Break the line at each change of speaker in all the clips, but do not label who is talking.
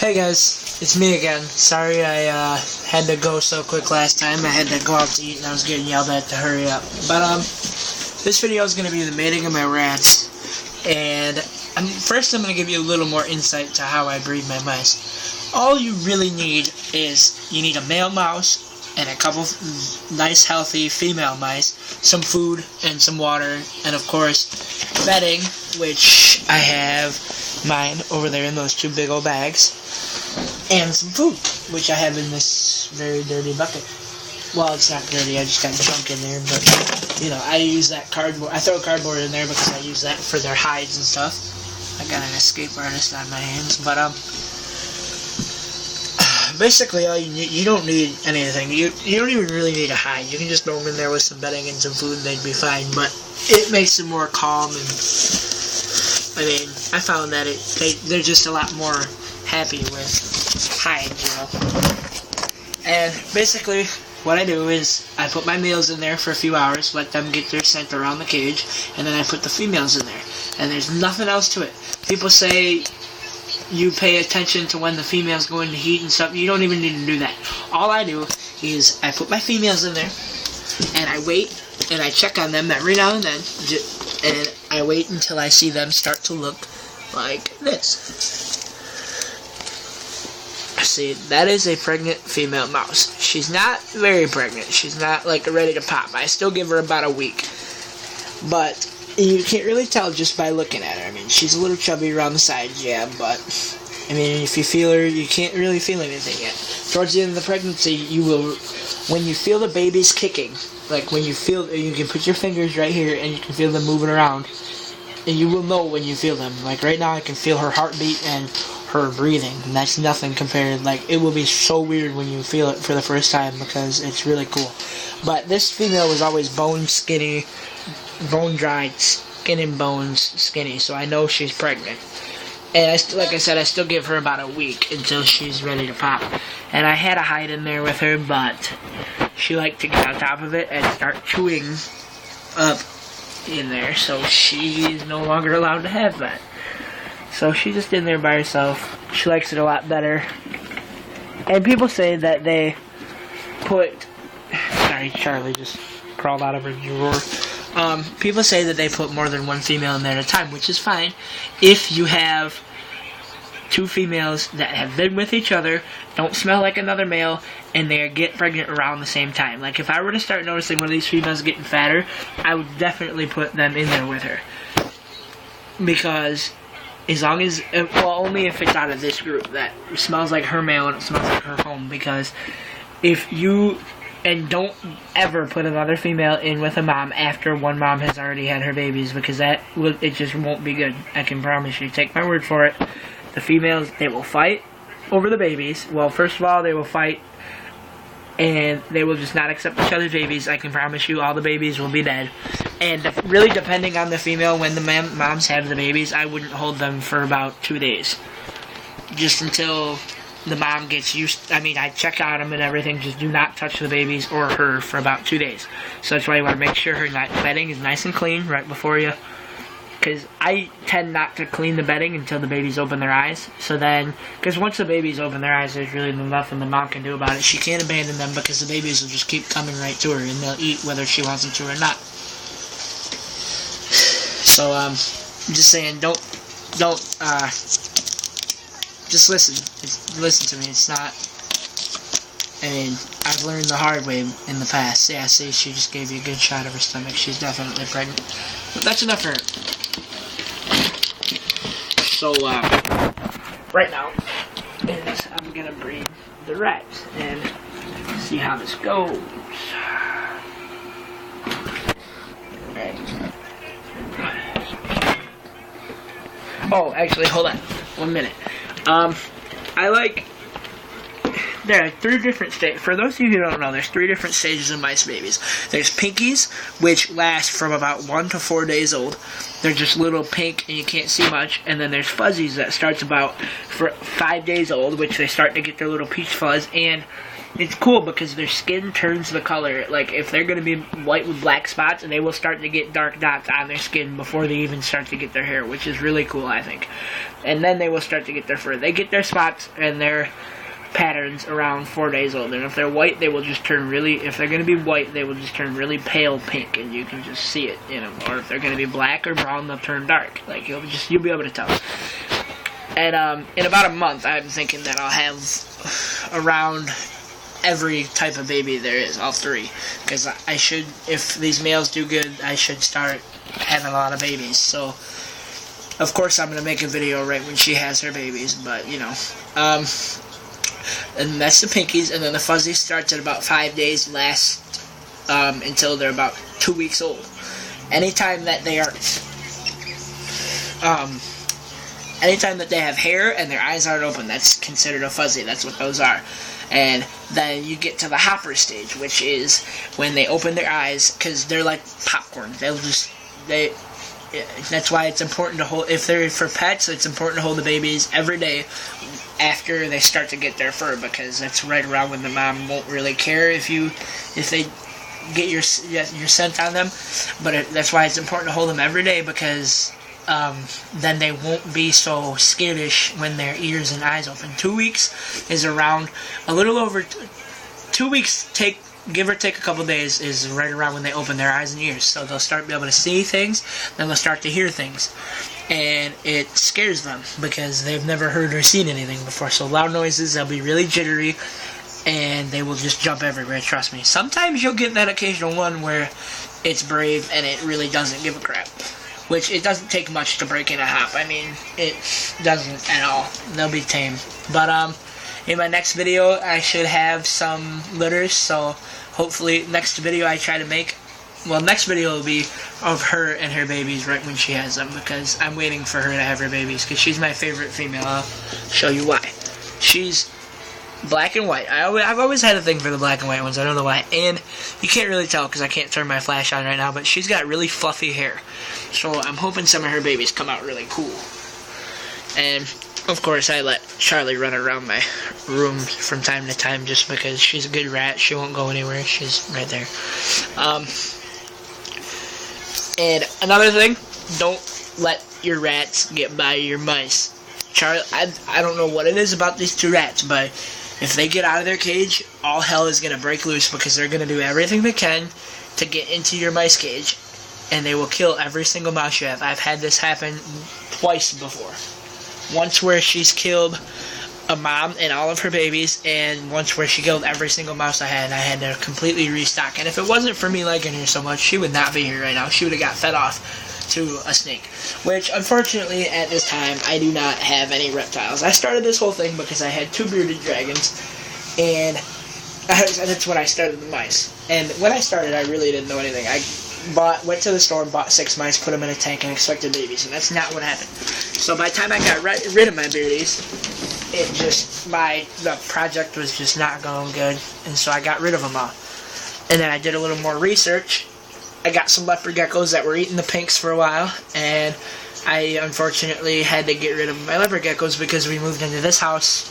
Hey guys, it's me again. Sorry I had to go so quick last time. I had to go out to eat and I was getting yelled at to hurry up. But this video is going to be the mating of my rats. And first I'm going to give you a little more insight to how I breed my mice. All you really need is, you need a male mouse and a couple nice healthy female mice, some food and some water, and of course bedding, which I have mine over there in those two big old bags, and some food, which I have in this very dirty bucket. Well, it's not dirty, I just got junk in there, but, you know, I use that cardboard, I throw cardboard in there because I use that for their hides and stuff. I got an escape artist on my hands, but, basically all you need, you don't need anything, you don't even really need a hide. You can just throw them in there with some bedding and some food and they'd be fine, but it makes them more calm, and, I mean, I found that they're just a lot more happy with hides, you know. And basically, what I do is, I put my males in there for a few hours, let them get their scent around the cage, and then I put the females in there. And there's nothing else to it. People say you pay attention to when the females go into heat and stuff. You don't even need to do that. All I do is, I put my females in there, and I wait, and I check on them every now and then, and I wait until I see them start to look like this. See, that is a pregnant female mouse. She's not very pregnant. She's not, like, ready to pop. I still give her about a week. But you can't really tell just by looking at her. I mean, she's a little chubby around the sides, yeah, but, I mean, if you feel her, you can't really feel anything yet. Towards the end of the pregnancy, you will, when you feel the babies kicking, like when you feel, you can put your fingers right here and you can feel them moving around, and you will know when you feel them. Like right now, I can feel her heartbeat and her breathing, and that's nothing compared. Like, it will be so weird when you feel it for the first time because it's really cool. But this female was always bone skinny, bone dried, skin and bones skinny, so I know she's pregnant. And like I said, I still give her about a week until she's ready to pop. And I had a hide in there with her, but she liked to get on top of it and start chewing up in there, so she's no longer allowed to have that. So she's just in there by herself. She likes it a lot better. And people say that they put... Sorry, Charlie just crawled out of her drawer. People say that they put more than one female in there at a time, which is fine if you have two females that have been with each other, don't smell like another male, and they get pregnant around the same time. Like, if I were to start noticing one of these females getting fatter, I would definitely put them in there with her. Because as long as, well, only if it's out of this group that smells like her male and it smells like her home. Because if you, and don't ever put another female in with a mom after one mom has already had her babies, because that will, it just won't be good. I can promise you. Take my word for it. The females, they will fight over the babies. Well, first of all, they will fight, and they will just not accept each other's babies. I can promise you all the babies will be dead. And really, depending on the female, when the moms have the babies, I wouldn't hold them for about 2 days. Just until the mom gets used. I mean, I check on them and everything. Just do not touch the babies or her for about 2 days. So that's why you want to make sure her bedding is nice and clean right before you. Because I tend not to clean the bedding until the babies open their eyes. So then, because once the babies open their eyes, there's really nothing the mom can do about it. She can't abandon them because the babies will just keep coming right to her, and they'll eat whether she wants them to or not. So, I'm just saying, don't, just listen. Listen to me. It's not, I mean, I've learned the hard way in the past. Yeah, see, she just gave you a good shot of her stomach. She's definitely pregnant. But that's enough for her. So, right now, I'm gonna breed the rats and see how this goes. Alright. Oh, actually, hold on. 1 minute. There are 3 different stages. For those of you who don't know, there's 3 different stages of mice babies. There's pinkies, which last from about 1 to 4 days old. They're just little pink and you can't see much. And then there's fuzzies that starts about 5 days old, which they start to get their little peach fuzz. And it's cool because their skin turns the color. Like, if they're going to be white with black spots, and they will start to get dark dots on their skin before they even start to get their hair, which is really cool, I think. And then they will start to get their fur. They get their spots and their patterns around 4 days old. And if they're white, they will just turn really, if they're going to be white, they will just turn really pale pink, and you can just see it in them. Or if they're going to be black or brown, they'll turn dark. Like, you'll be able to tell. And in about a month, I'm thinking that I'll have around every type of baby there is, all 3, because I should, if these males do good, I should start having a lot of babies. So of course I'm gonna make a video right when she has her babies, but you know, and that's the pinkies. And then the fuzzy starts at about 5 days, last until they're about 2 weeks old. Anytime that they are anytime that they have hair and their eyes aren't open, that's considered a fuzzy. That's what those are. And then you get to the hopper stage, which is when they open their eyes, because they're like popcorn. That's why it's important to hold, if they're for pets, it's important to hold the babies every day after they start to get their fur, because that's right around when the mom won't really care if they get your scent on them. But that's why it's important to hold them every day, because then they won't be so skittish when their ears and eyes open. 2 weeks is around a little over 2 weeks. Give or take a couple days is right around when they open their eyes and ears. So they'll start to be able to see things, then they'll start to hear things, and it scares them because they've never heard or seen anything before. So loud noises, they'll be really jittery, and they will just jump everywhere. Trust me. Sometimes you'll get that occasional one where it's brave and it really doesn't give a crap. Which, it doesn't take much to break in a hop. I mean, it doesn't at all. They'll be tame. But, in my next video, I should have some litters, so hopefully, next video I try to make, well, next video will be of her and her babies right when she has them, because I'm waiting for her to have her babies, because she's my favorite female. I'll show you why. She's black and white. I've always had a thing for the black and white ones. I don't know why. And you can't really tell because I can't turn my flash on right now, but she's got really fluffy hair. So I'm hoping some of her babies come out really cool. And of course I let Charlie run around my room from time to time just because she's a good rat. She won't go anywhere. She's right there. And another thing, don't let your rats get by your mice. Charlie, I don't know what it is about these 2 rats, but if they get out of their cage, all hell is going to break loose, because they're going to do everything they can to get into your mice cage, and they will kill every single mouse you have. I've had this happen twice before. Once where she's killed a mom and all of her babies, and once where she killed every single mouse I had, and I had to completely restock. And if it wasn't for me liking her so much, she would not be here right now. She would have got fed off to a snake, which unfortunately at this time I do not have any reptiles. I started this whole thing because I had 2 bearded dragons, and that's when I started the mice. And when I started, I really didn't know anything. I went to the store and bought 6 mice, put them in a tank, and expected babies, and that's not what happened. So by the time I got rid of my beardies, the project was just not going good, and so I got rid of them all. And then I did a little more research. I got some leopard geckos that were eating the pinks for a while, and I unfortunately had to get rid of my leopard geckos because we moved into this house,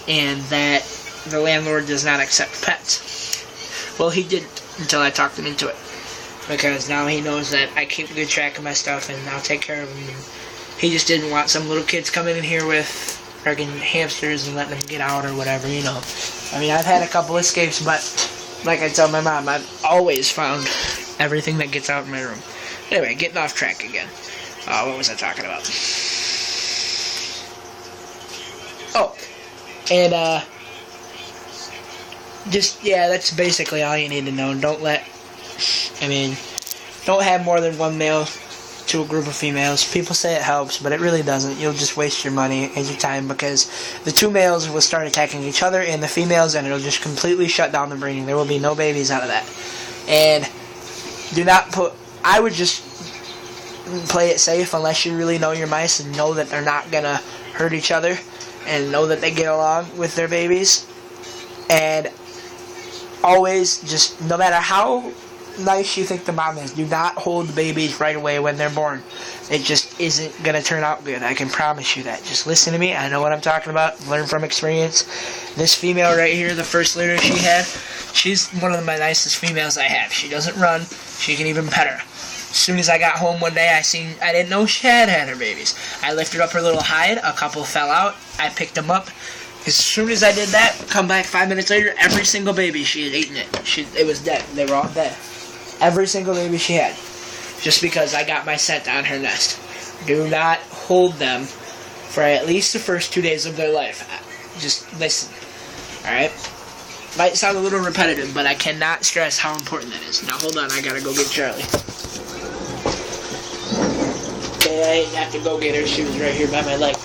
and that the landlord does not accept pets. Well, he didn't until I talked him into it, because now he knows that I keep good track of my stuff and I'll take care of them. And he just didn't want some little kids coming in here with friggin' hamsters and letting them get out or whatever, you know. I mean, I've had a couple escapes, but like I tell my mom, I've always found everything that gets out in my room. Anyway, getting off track again. What was I talking about? Oh, and that's basically all you need to know. Don't have more than 1 male to a group of females. People say it helps, but it really doesn't. You'll just waste your money and your time, because the 2 males will start attacking each other and the females, and it'll just completely shut down the breeding. There will be no babies out of that. And I would just play it safe unless you really know your mice and know that they're not gonna hurt each other and know that they get along with their babies. And always just, no matter how nice you think the mom is, do not hold the babies right away when they're born. It just isn't going to turn out good. I can promise you that. Just listen to me. I know what I'm talking about. Learn from experience. This female right here, the first litter she had, she's one of my nicest females I have. She doesn't run. She can even pet her. As soon as I got home one day, I didn't know she had her babies. I lifted up her little hide. A couple fell out. I picked them up. As soon as I did that, come back 5 minutes later, every single baby, she had eaten it. It was dead. They were all dead. Every single baby she had. Just because I got my scent on her nest. Do not hold them for at least the first 2 days of their life. Just listen. Alright? Might sound a little repetitive, but I cannot stress how important that is. Now hold on, I gotta go get Charlie. Okay, I didn't have to go get her. She was right here by my leg.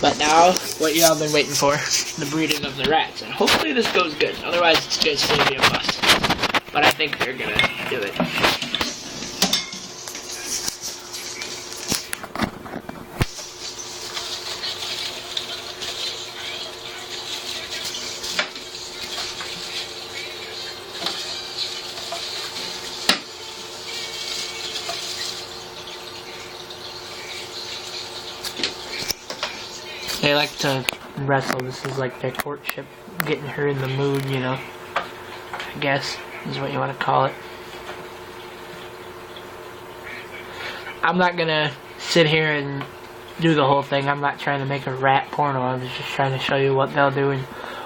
But now, what y'all been waiting for, the breeding of the rats. And hopefully this goes good. Otherwise, it's just going to be a bust. But I think they're going to do it. They like to wrestle. This is like their courtship, getting her in the mood, you know, I guess is what you want to call it. I'm not gonna sit here and do the whole thing. I'm not trying to make a rat porno. I was just trying to show you what they'll do and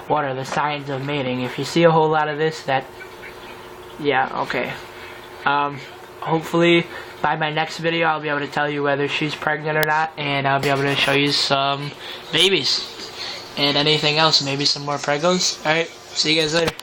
what are the signs of mating. If you see a whole lot of this, yeah, okay. Hopefully by my next video I'll be able to tell you whether she's pregnant or not, and I'll be able to show you some babies and anything else, maybe some more pregos. Alright, see you guys later.